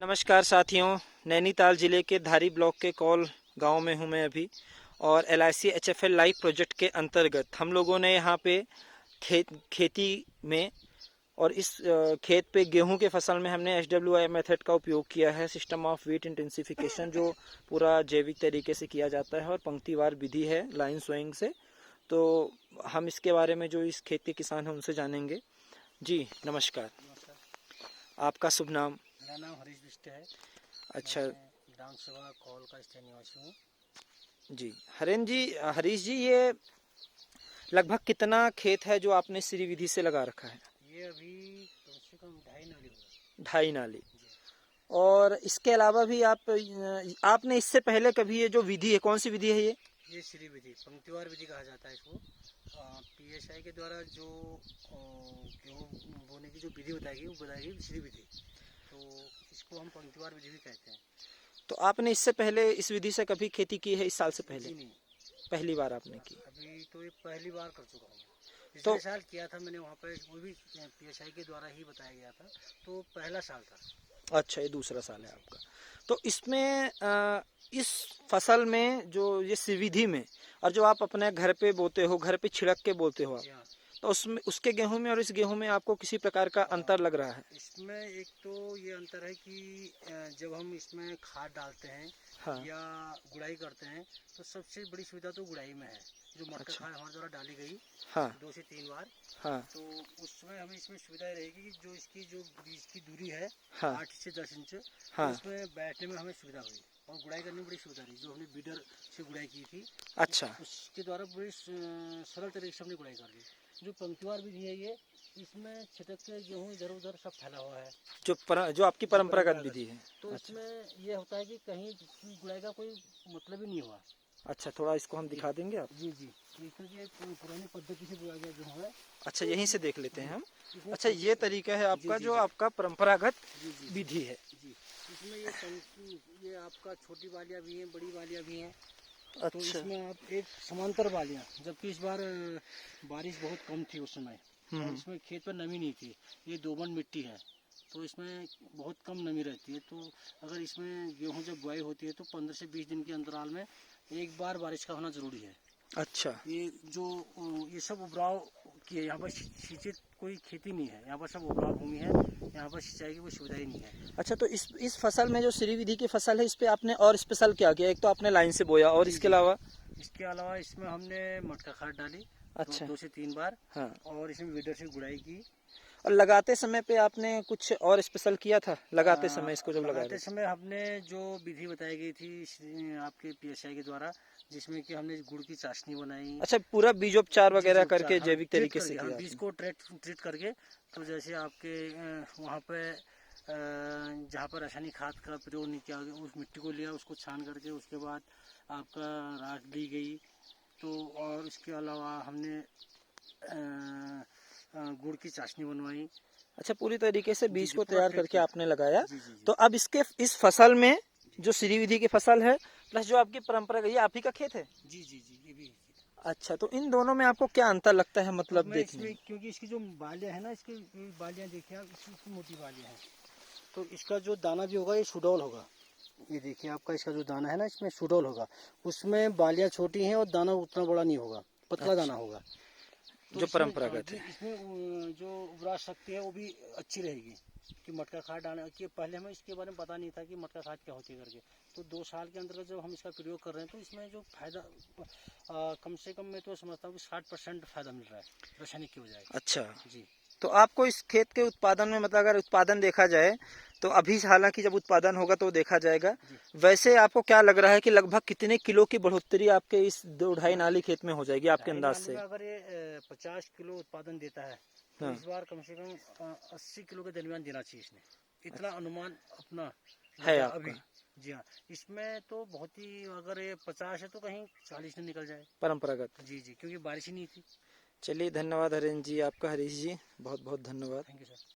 नमस्कार साथियों, नैनीताल ज़िले के धारी ब्लॉक के कौल गांव में हूं मैं अभी। और LIC HFL लाइव प्रोजेक्ट के अंतर्गत हम लोगों ने यहां पे खेती में और इस खेत पे गेहूं के फसल में हमने SWI मेथड का उपयोग किया है, सिस्टम ऑफ वीट इंटेंसिफिकेशन, जो पूरा जैविक तरीके से किया जाता है और पंक्तिवार विधि है लाइन सोइंग से। तो हम इसके बारे में जो इस खेत के किसान हैं उनसे जानेंगे। जी नमस्कार। आपका शुभ नाम? मेरा नाम हरीश बिष्ट है। अच्छा, मैं ग्राम सभा कौल का स्थायी निवासी हूँ। जी हरीश जी, ये लगभग कितना खेत है जो आपने श्री विधि से लगा रखा है? ये अभी कम से कम 2.5 नाली होगा। 2.5 नाली। और इसके अलावा भी आपने इससे पहले कभी ये जो विधि है, कौन सी विधि है ये श्री विधि, पंक्तिवार विधि कहा जाता है इसको। PSI के द्वारा जो गेहूँ बोने की जो विधि बताएगी वो बताएगी श्री विधि, तो इसको हम पंक्तिवार विधि भी कहते हैं। तो आपने इससे पहले इस विधि से कभी खेती की है? इस साल से पहले? जी नहीं, पहली बार आपने की? अभी तो ये पहली बार कर चुका हूँ। तो पिछले साल किया था मैंने, वहाँ पे वो भी PSI के द्वारा ही बताया गया था, तो पहला साल था। अच्छा, ये दूसरा साल है आपका। तो इसमें इस फसल में जो ये श्री विधि में, और जो आप अपने घर पे बोते हो, घर पे छिड़क के बोते हो आप, जी हाँ। तो उसमें उसके गेहूं में और इस गेहूं में आपको किसी प्रकार का अंतर लग रहा है? इसमें एक तो ये अंतर है कि जब हम इसमें खाद डालते हैं हाँ। या गुड़ाई करते हैं, तो सबसे बड़ी सुविधा तो गुड़ाई में है। जो मटका अच्छा। खाद हमारे द्वारा डाली गई हाँ 2 से 3 बार, हाँ तो उसमें हमें इसमें सुविधा रहेगी कि जो इसकी जो बीज की दूरी है हाँ 8 से 10 इंच, तो हाँ। उसमें बैठने में हमें सुविधा हुई और गुड़ाई करने में बड़ी सुविधा रही। जो हमने बीडर से गुड़ाई की थी, अच्छा। उसके द्वारा बड़ी सरल तरीके से हमने गुड़ाई कर ली। जो पंक्तिवार विधि है ये, इसमें छिटक के गेहूँ इधर उधर सब फैला हुआ है, जो आपकी परंपरागत विधि है। तो अच्छा। इसमें ये होता है कि कहीं गुड़ाई का कोई मतलब ही नहीं हुआ। अच्छा, थोड़ा इसको हम दिखा देंगे आप? जी जी, क्योंकि ये पुरानी पद्धति से गुड़ाया गया गेहूँ है। अच्छा, यहीं से देख लेते हैं हम। इसमें अच्छा, ये तरीका है आपका, जी जो जी आपका परंपरागत जी जी विधि है। जी, इसमें ये आपका छोटी बालियाँ भी हैं, बड़ी बालियाँ भी हैं। तो अच्छा। इसमें आप एक समांतर बालियाँ, जबकि इस बार बारिश बहुत कम थी उस समय, और इसमें खेत पर नमी नहीं थी। ये दोमट मिट्टी है, तो इसमें बहुत कम नमी रहती है। तो अगर इसमें गेहूं जब बुआई होती है तो 15 से 20 दिन के अंतराल में एक बार बारिश का होना जरूरी है। अच्छा। ये सब उपराव की है, यहाँ पर सिंचित कोई खेती नहीं है, यहाँ पर सब उपराव भूमि है, यहाँ पर सिंचाई की कोई सुविधा ही नहीं है। अच्छा, तो इस फसल में जो श्री विधि की फसल है, इस पे आपने और स्पेशल क्या किया? एक तो आपने लाइन से बोया, और इसके अलावा? इसके अलावा इसमें हमने मटका खाद डाली। अच्छा। 2 से 3 बार। हाँ। और इसमें वीडर से गुड़ाई की। और लगाते समय पे आपने कुछ और स्पेशल किया था? लगाते समय, इसको जब लगा लगाते रहे थे? समय हमने जो विधि बताई गई थी आपके PSI के द्वारा, जिसमें कि हमने गुड़ की चाशनी बनाई। अच्छा, पूरा बीजोपचार जी वगैरह उपचार, करके हाँ, जैविक ट्रीट तरीके से करके, हाँ, किया बीज आपने? को ट्रीट करके। तो जैसे आपके वहाँ पे जहाँ पर रासायनिक खाद का प्रयोग नहीं किया, उस मिट्टी को लिया, उसको छान करके उसके बाद आपका राख दी गई। तो और इसके अलावा हमने गुड़ की चाशनी बनवाई। अच्छा, पूरी तरीके से जी बीज जी, को पूरा तैयार ट्रीट करके किया। आपने लगाया। जी जी जी तो अब इस फसल में जो श्री विधि की फसल है, प्लस जो आपकी परंपरा, ये आप ही का खेत है? जी जी जी, ये भी। अच्छा, तो इन दोनों में आपको क्या अंतर लगता है, अब मतलब मैं देखने इसमें, में? क्योंकि इसकी जो बालियाँ है ना, इसकी बालियाँ देखिए आप, इसकी मोटी बालियाँ हैं, तो इसका जो दाना भी होगा ये सुडौल होगा। ये देखिए आपका इसका जो दाना है ना, इसमें सुडौल होगा। उसमें बालियाँ छोटी हैं और दाना उतना बड़ा नहीं होगा, पतला दाना अच्छा, होगा। तो जो इसमें परंपरागत जी, है। इसमें जो उबरा शक्ति है वो भी अच्छी रहेगी। कि मटका खाद डालने के पहले हमें इसके बारे में पता नहीं था कि मटका खाद क्या होती है करके। तो 2 साल के अंतर्गत जब हम इसका प्रयोग कर रहे हैं, तो इसमें जो फायदा कम से कम मैं तो समझता हूँ कि 60% फायदा मिल रहा है रासायनिक की बजाय। अच्छा, जी तो आपको इस खेत के उत्पादन में, मतलब अगर उत्पादन देखा जाए तो अभी, हालांकि जब उत्पादन होगा तो देखा जाएगा, जी। वैसे आपको क्या लग रहा है कि लगभग कितने किलो की बढ़ोतरी आपके इस 2-2.5 नाली खेत में हो जाएगी आपके ढाई अंदाज नाली से? में अगर ये 50 किलो उत्पादन देता है, तो हाँ। इस बार कम से कम 80 किलो के दरमियान देना चाहिए इसने। इतना अनुमान अपना है लगा अभी। आपका जी हाँ, इसमें तो बहुत ही, अगर ये 50 है तो कहीं 40 में निकल जाए। परंपरागत? जी जी, क्योंकि बारिश ही नहीं थी। चलिए, धन्यवाद हरेंद्र जी, आपका, हरीश जी, बहुत बहुत धन्यवाद। Thank you sir.